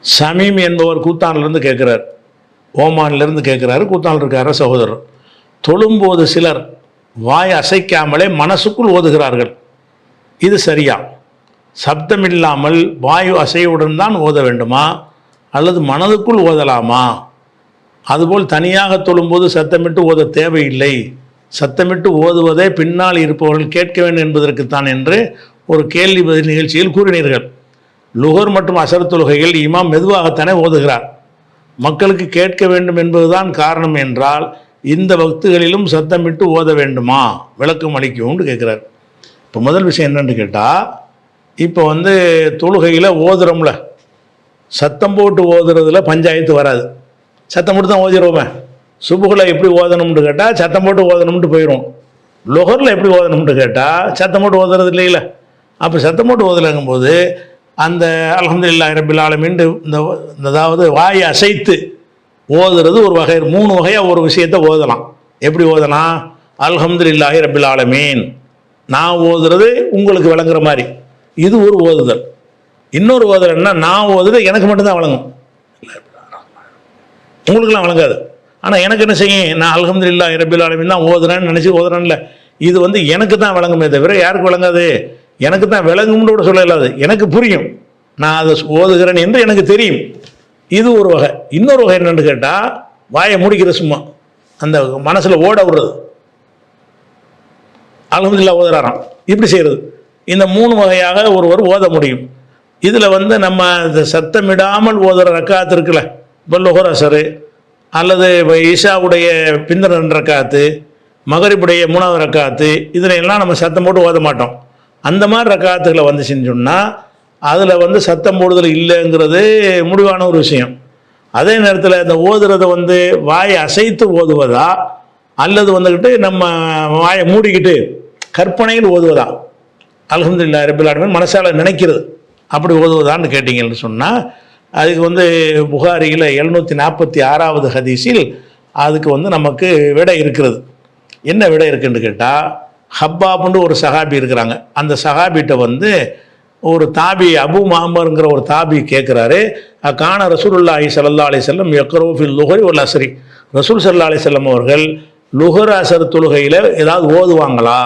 ஷமீம் என்பவர் கூத்தானிலிருந்து கேட்குறார், ஓமானிலிருந்து கேட்குறாரு, கூத்தானில் இருக்கார சகோதரர். தொழும்போது சிலர் வாய் அசைக்காமலே மனசுக்குள் ஓதுகிறார்கள், இது சரியா? சப்தமில்லாமல் வாயு அசைவுடன் தான் ஓத வேண்டுமா அல்லது மனதுக்குள் ஓதலாமா? அதுபோல் தனியாக தொழும்போது சத்தமிட்டு ஓத தேவையில்லை, சத்தமிட்டு ஓதுவதே பின்னால் இருப்பவர்கள் கேட்க வேண்டும் என்பதற்குத்தான் என்று ஒரு கேள்வி பதில் நிகழ்ச்சியில் கூறினீர்கள். லுகர் மற்றும் அசர் தொழுகையில் இமாம் மெதுவாகத்தானே ஓதுகிறார், மக்களுக்கு கேட்க வேண்டும் என்பதுதான் காரணம் என்றால் இந்த வக்துகளிலும் சத்தமிட்டு ஓத வேண்டுமா? விளக்கம் அளிக்கும்னு கேட்குறார். இப்போ முதல் விஷயம் என்னென்னு கேட்டால், இப்போ தொழுகையில் ஓதுறோம்ல, சத்தம் போட்டு ஓதுறதுல பஞ்சாயத்து வராது, சத்தம் போட்டு தான் ஓதிடுவோமே. சுபுகில் எப்படி ஓதணும்னு கேட்டால் சத்தம் போட்டு ஓதணும்ட்டு போயிடும், லுகரில் எப்படி ஓதணும்னு கேட்டால் சத்தம் போட்டு ஓதுறது இல்லையில. அப்போ சத்தம் போட்டு ஓதலங்கும்போது அந்த அல்ஹம்துலில்லாஹி ரப்பில் ஆலமீன் அதாவது வாயை அசைத்து ஓதுறது ஒரு வகை. 3 வகையாக ஒரு விஷயத்தை ஓதலாம். எப்படி ஓதலாம்? அல்ஹம்துலில்லாஹி ரப்பில் ஆலமீன், நான் ஓதுறது உங்களுக்கு விளங்குற மாதிரி, இது ஒரு ஓதுதல். இன்னொரு ஓதுதல் என்ன, நான் ஓதுறது எனக்கு மட்டும்தான் வழங்கும், உங்களுக்கெல்லாம் வழங்காது. ஆனால் எனக்கு என்ன செய்யும், நான் அல்ஹம்துலில்லாஹி ரப்பில் ஆலமீன் தான் ஓதுறேன்னு நினச்சி ஓதுறேன்ல, இது எனக்கு தான் வழங்குமே தவிர யாருக்கு வழங்காது? எனக்கு தான் விளங்கும்னு கூட சொல்ல இல்லாது, எனக்கு புரியும், நான் அதை ஓதுகிறேன் என்று எனக்கு தெரியும், இது ஒரு வகை. இன்னொரு வகை என்னென்னு கேட்டால், வாயை முடிக்கிற சும்மா அந்த மனசில் ஓட விடுறது, அல்ஹம்துலில்லாஹ் ஓதுறாராம், இப்படி செய்கிறது. இந்த 3 வகையாக ஒருவர் ஓத முடியும். இதில் நம்ம சத்தமிடாமல் ஓதுகிற ரக்காத்து இருக்குல்ல, இப்போ லுஹர் அசரு அல்லது ஈஷாவுடைய பிந்தின 2 ரக்காத்து, மகரிபுடைய 3வது ரக்காத்து, இதில் எல்லாம் நம்ம சத்தம் போட்டு ஓத மாட்டோம். அந்த மாதிரி ரக்காத்துகளை செஞ்சோம்னா அதில் சத்தம் போடுதல் இல்லைங்கிறது முடிவான ஒரு விஷயம். அதே நேரத்தில் இந்த ஓதுறதை வாயை அசைத்து ஓதுவதா அல்லது நம்ம வாயை மூடிக்கிட்டு கற்பனையில் ஓதுவதா, அல்ஹம்துலில்லாஹி ரப்பில் ஆலமீன் மனசால நினைக்கிறது அப்படி ஓதுவதான்னு கேட்டிங்கன்னு சொன்னால், அதுக்கு புகாரியில் 746வது ஹதீஸில் அதுக்கு நமக்கு விடை இருக்கிறது. என்ன விடை இருக்குன்னு கேட்டால், ஹப்பாப்னு ஒரு சஹாபி இருக்கிறாங்க, அந்த சஹாபிட்ட ஒரு தாபி அபு மாமருங்கிற ஒரு தாபி கேட்குறாரு, கான ரசூலுல்லாஹி ஸல்லல்லாஹு அலைஹி வஸல்லம் யக்ரூ ஃபில் லுஹரி வல் அஸ்ரி, ரசூல் ஸல்லல்லாஹு அலைஹி வஸல்லம் அவர்கள் லுஹர் அசர் தொழுகையில் ஏதாவது ஓதுவாங்களா?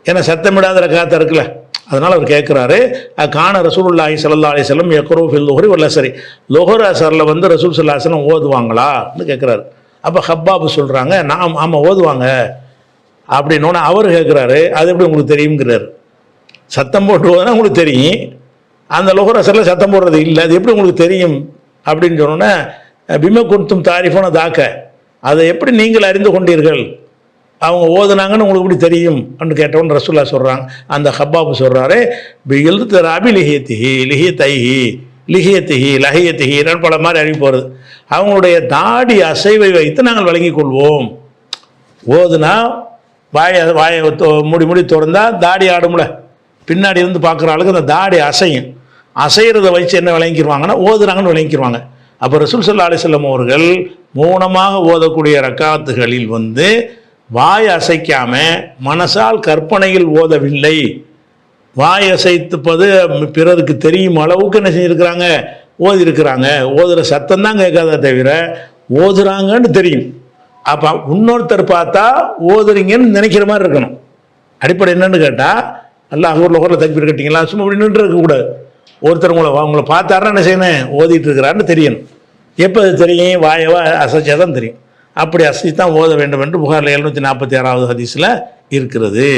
ஏன்னா சத்தமிடாத ரக்காத்து இருக்குல்ல, அதனால் அவர் கேட்குறாரு, கான ரசூலுல்லாஹி ஸல்லல்லாஹு அலைஹி வஸல்லம் யக்ரூ ஃபில் லுஹரி வல் அஸ்ரி, லுஹர் அசரில் ரசூல் ஸல்லல்லாஹு அலைஹி வஸல்லம் ஓதுவாங்களான்னு கேட்குறாரு. அப்போ ஹப்பாப் சொல்கிறாங்க, நான் ஆமாம் ஓதுவாங்க அப்படின்னோன்னு அவர் கேட்குறாரு, அது எப்படி உங்களுக்கு தெரியுங்கிறார். சத்தம் போட்டுவதுனா உங்களுக்கு தெரியும், அந்த லுஹர் அசரில் சத்தம் போடுறது இல்லை, அது எப்படி உங்களுக்கு தெரியும் அப்படின்னு சொன்னோன்னே, பிம குன்தும் தாரிஃபோன தாக்க, அதை எப்படி நீங்கள் அறிந்து கொண்டீர்கள், அவங்க ஓதுனாங்கன்னு உங்களுக்கு எப்படி தெரியும் அப்படின்னு கேட்டவன் ரசூல்லா சொல்கிறாங்க. அந்த ஹப்பாப் சொல்கிறாரு, எழுத்து ராபி லிஹியத்திஹி லிஹியத்தைஹி லிஹியத்திஹி லஹியத்திஹி பல மாதிரி அறிவு போகிறது, அவங்களுடைய தாடி அசைவை வைத்து நாங்கள் வழங்கி கொள்வோம். ஓதுனா வாயை மூடி திறந்தால் தாடி ஆடும்ல, பின்னாடி இருந்து பார்க்குற ஆளுக்கு அந்த தாடி அசையும், அசைகிறத வச்சு என்ன விளங்கிடுவாங்கன்னா ஓதுறாங்கன்னு விளங்கிடுவாங்க. அப்போ ரசூல் ஸல்லல்லாஹு அலைஹி வஸல்லம் அவர்கள் மௌனமாக ஓதக்கூடிய ரக்காத்துகளில் வாய் அசைக்காமல் மனசால் கற்பனையில் ஓதவில்லை, வாய் அசைத்துப்பது பிறருக்கு தெரியும் அளவுக்கு என்ன செஞ்சுருக்கிறாங்க, ஓதிருக்கிறாங்க. ஓதுகிற சத்தம் தான் கேட்காத தவிர ஓதுறாங்கன்னு தெரியும். அப்போ இன்னொருத்தர் பார்த்தா ஓதுறீங்கன்னு நினைக்கிற மாதிரி இருக்கணும். அடிப்படை என்னன்னு கேட்டால், அல்லாஹ் லுஹரில் தக்பீர் கட்டிங்களா, சும்மா அப்படி நின்று இருக்கக்கூடாது. ஒருத்தர் உங்களை பார்த்தாருன்னா என்ன செய்யணும், ஓதிட்டு இருக்கிறாருன்னு தெரியணும். எப்போ அது தெரியும், வாயவா அசைச்சா தான் தெரியும். அப்படி அசைத்து தான் ஓத வேண்டும் என்று புகாரில் 746வது ஹதீஸில் இருக்கிறது.